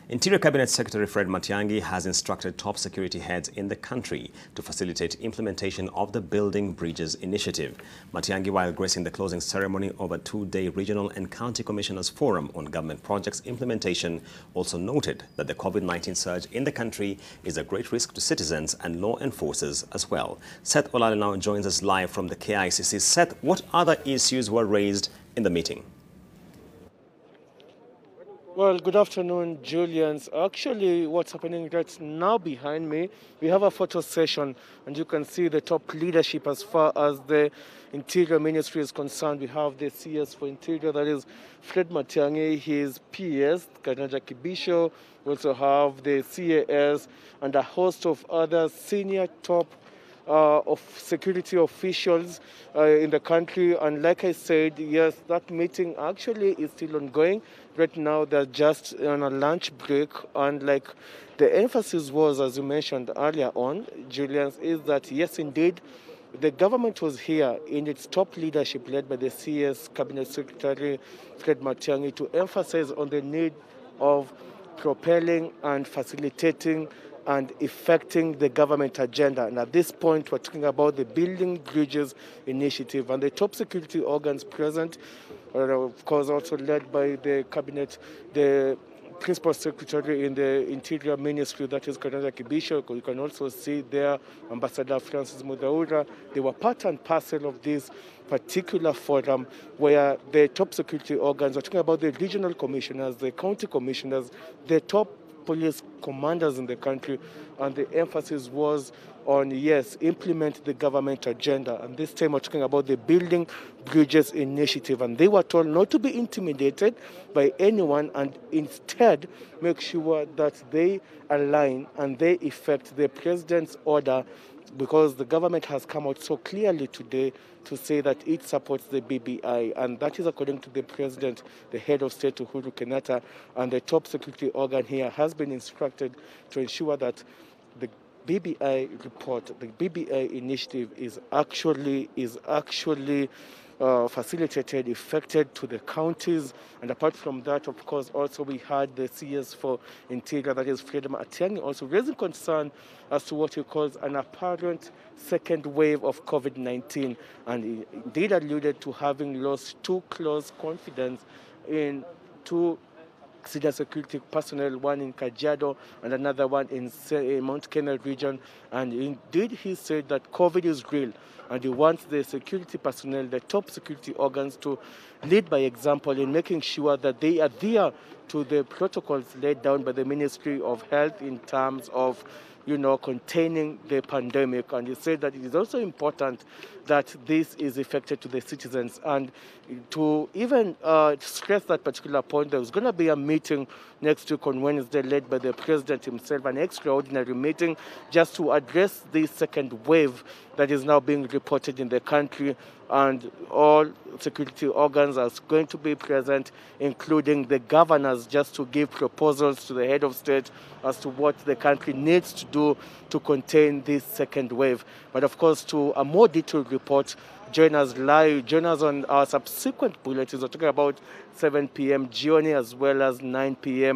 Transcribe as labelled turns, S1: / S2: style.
S1: Interior Cabinet Secretary Fred Matiang'i has instructed top security heads in the country to facilitate implementation of the Building Bridges initiative. Matiang'i, while gracing the closing ceremony of a two-day Regional and County Commissioners Forum on government projects implementation, also noted that the COVID-19 surge in the country is a great risk to citizens and law enforcers as well. Seth Olale now joins us live from the KICC. Seth, what other issues were raised in the meeting?
S2: Well, good afternoon, Julians. Actually, what's happening right now behind me, we have a photo session, and you can see the top leadership as far as the Interior Ministry is concerned. We have the CS for Interior, that is Fred Matiang'i, his PS, Karanja Kibisho. We also have the CAS and a host of other senior top of security officials in the country. And like I said, yes, that meeting actually is still ongoing. Right now, they're just on a lunch break. And like the emphasis was, as you mentioned earlier on, Julian, is that yes, indeed, the government was here in its top leadership led by the CS Cabinet Secretary Fred Matiang'i to emphasize on the need of propelling and facilitating and effecting the government agenda. And at this point, we're talking about the Building Bridges initiative. And the top security organs present are, of course, also led by the cabinet, the Principal Secretary in the Interior Ministry, that is Karanja Kibisho. You can also see there Ambassador Francis Mudaura. They were part and parcel of this particular forum where the top security organs are talking about the regional commissioners, the county commissioners, the top police commanders in the country, and the emphasis was on, yes, implement the government agenda. And this time we're talking about the Building Bridges initiative. And they were told not to be intimidated by anyone and instead make sure that they align and they effect the president's order, because the government has come out so clearly today to say that it supports the BBI, and that is according to the president, the head of state, Uhuru Kenyatta, and the top security organ here has been instructed to ensure that the BBI report, the BBI initiative is actually facilitated, effected to the counties. And apart from that, of course, also we had the CS for Interior, that is Fred Matiang'i, also raising concern as to what he calls an apparent second wave of COVID-19. And he indeed alluded to having lost too close confidence in two senior security personnel, one in Kajiado and another one in Mount Kenya region. And indeed, he said that COVID is real, and he wants the security personnel, the top security organs, to lead by example in making sure that they adhere to the protocols laid down by the Ministry of Health in terms of, containing the pandemic. And he said that it is also important that this is effected to the citizens. And to even stress that particular point, there was going to be a meeting next week on Wednesday led by the president himself, an extraordinary meeting just to address this second wave that is now being reported in the country. And all security organs are going to be present, including the governors, just to give proposals to the head of state as to what the country needs to do to contain this second wave. But of course, to a more detailed report, join us live, join us on our subsequent bulletins. We're talking about 7 p.m. Gioni as well as 9 p.m.